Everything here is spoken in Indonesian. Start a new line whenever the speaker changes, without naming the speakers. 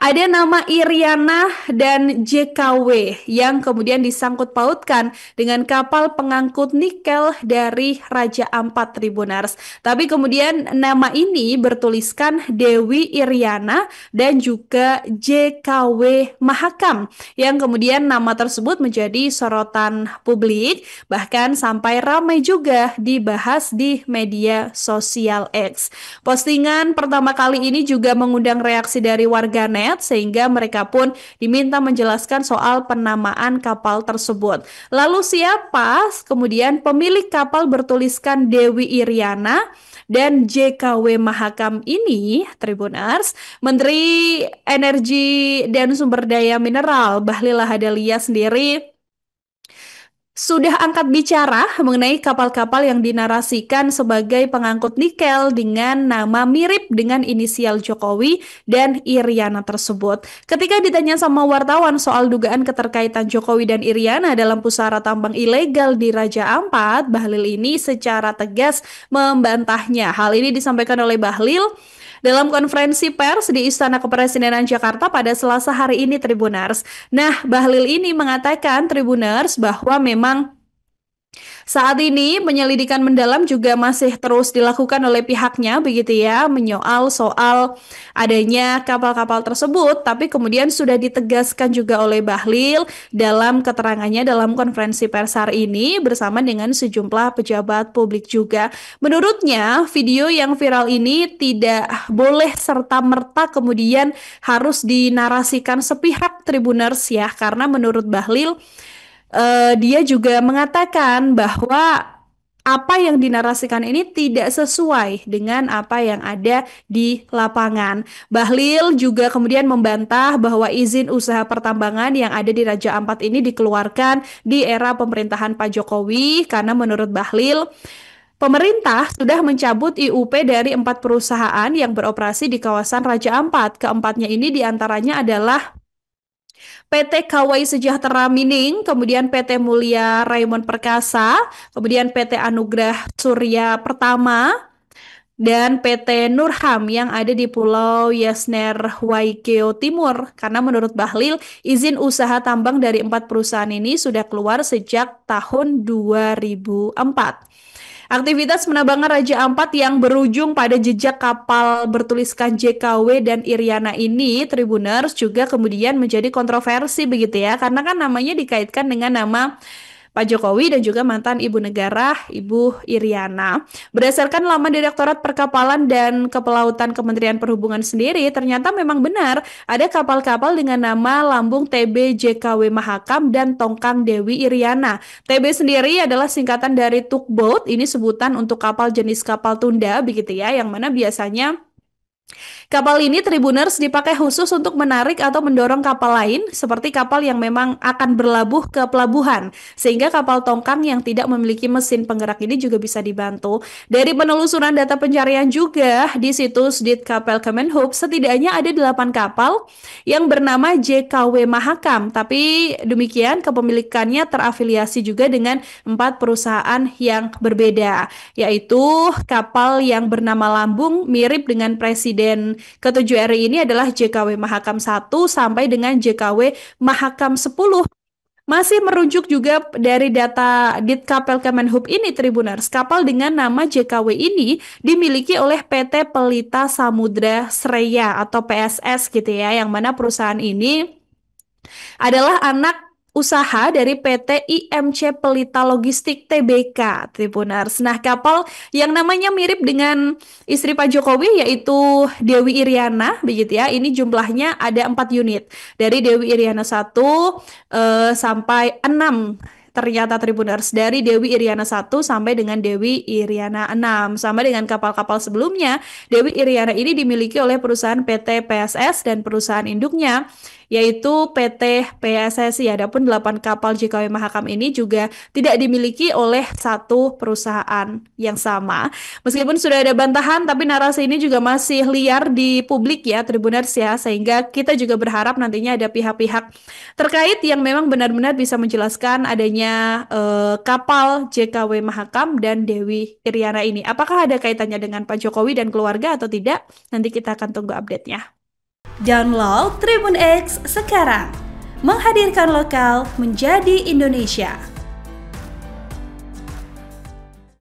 Ada nama Iriana dan JKW yang kemudian disangkut pautkan dengan kapal pengangkut nikel dari Raja Ampat Tribuners. Tapi kemudian nama ini bertuliskan Dewi Iriana dan juga JKW Mahakam, yang kemudian nama tersebut menjadi sorotan publik, bahkan sampai ramai juga dibahas di media sosial X. Postingan pertama kali ini juga mengundang reaksi dari warganet sehingga mereka pun diminta menjelaskan soal penamaan kapal tersebut. Lalu siapa kemudian pemilik kapal bertuliskan Dewi Iriana dan JKW Mahakam ini, Tribuners? Menteri Energi dan Sumber Daya Mineral Bahlil Lahadalia sendiri sudah angkat bicara mengenai kapal-kapal yang dinarasikan sebagai pengangkut nikel dengan nama mirip dengan inisial Jokowi dan Iriana tersebut. Ketika ditanya sama wartawan soal dugaan keterkaitan Jokowi dan Iriana dalam pusara tambang ilegal di Raja Ampat, Bahlil ini secara tegas membantahnya. Hal ini disampaikan oleh Bahlil dalam konferensi pers di Istana Kepresidenan Jakarta pada Selasa hari ini, Tribuners. Nah, Bahlil ini mengatakan, Tribuners, bahwa memang saat ini penyelidikan mendalam juga masih terus dilakukan oleh pihaknya, begitu ya, menyoal soal adanya kapal-kapal tersebut, tapi kemudian sudah ditegaskan juga oleh Bahlil dalam keterangannya dalam konferensi pers hari ini bersama dengan sejumlah pejabat publik juga. Menurutnya, video yang viral ini tidak boleh serta-merta kemudian harus dinarasikan sepihak, Tribuners ya, karena menurut Bahlil dia juga mengatakan bahwa apa yang dinarasikan ini tidak sesuai dengan apa yang ada di lapangan. Bahlil juga kemudian membantah bahwa izin usaha pertambangan yang ada di Raja Ampat ini dikeluarkan di era pemerintahan Pak Jokowi karena menurut Bahlil pemerintah sudah mencabut IUP dari 4 perusahaan yang beroperasi di kawasan Raja Ampat. Keempatnya ini diantaranya adalah PT Kawai Sejahtera Mining, kemudian PT Mulia Raymond Perkasa, kemudian PT Anugrah Surya Pertama, dan PT Nurham yang ada di Pulau Yasner, Waigeo Timur. Karena menurut Bahlil, izin usaha tambang dari 4 perusahaan ini sudah keluar sejak tahun 2004. Aktivitas penambangan Raja Ampat yang berujung pada jejak kapal bertuliskan JKW dan Iriana ini, Tribuners, juga kemudian menjadi kontroversi begitu ya, karena kan namanya dikaitkan dengan nama Pak Jokowi dan juga mantan Ibu Negara, Ibu Iriana. Berdasarkan laman Direktorat Perkapalan dan Kepelautan Kementerian Perhubungan sendiri, ternyata memang benar ada kapal-kapal dengan nama lambung TB JKW Mahakam dan Tongkang Dewi Iriana. TB sendiri adalah singkatan dari tugboat, ini sebutan untuk kapal jenis kapal tunda begitu ya, yang mana biasanya kapal ini, Tribuners, dipakai khusus untuk menarik atau mendorong kapal lain seperti kapal yang memang akan berlabuh ke pelabuhan, sehingga kapal tongkang yang tidak memiliki mesin penggerak ini juga bisa dibantu. Dari penelusuran data pencarian juga di situs Ditkapel Kemenhub, setidaknya ada 8 kapal yang bernama JKW Mahakam, tapi demikian kepemilikannya terafiliasi juga dengan 4 perusahaan yang berbeda, yaitu kapal yang bernama Lambung mirip dengan Presiden ketujuh RI ini adalah JKW Mahakam 1 sampai dengan JKW Mahakam 10. Masih merujuk juga dari data Ditkapel Kemenhub ini, Tribuners, kapal dengan nama JKW ini dimiliki oleh PT Pelita Samudra Sreya atau PSS gitu ya, yang mana perusahaan ini adalah anak usaha dari PT IMC Pelita Logistik Tbk, Tribuners. Nah, kapal yang namanya mirip dengan istri Pak Jokowi yaitu Dewi Iriana, begitu ya. Ini jumlahnya ada 4 unit. Dari Dewi Iriana 1 sampai 6. Ternyata, Tribuners, dari Dewi Iriana 1 sampai dengan Dewi Iriana 6. Sama dengan kapal-kapal sebelumnya, Dewi Iriana ini dimiliki oleh perusahaan PT PSS dan perusahaan induknya yaitu PT PSSI. Adapun 8 kapal JKW Mahakam ini juga tidak dimiliki oleh satu perusahaan yang sama. Meskipun sudah ada bantahan, tapi narasi ini juga masih liar di publik ya, Tribuners ya, sehingga kita juga berharap nantinya ada pihak-pihak terkait yang memang benar-benar bisa menjelaskan adanya kapal JKW Mahakam dan Dewi Iriana ini. Apakah ada kaitannya dengan Pak Jokowi dan keluarga atau tidak? Nanti kita akan tunggu update-nya. Download Tribun X sekarang. Menghadirkan lokal menjadi Indonesia.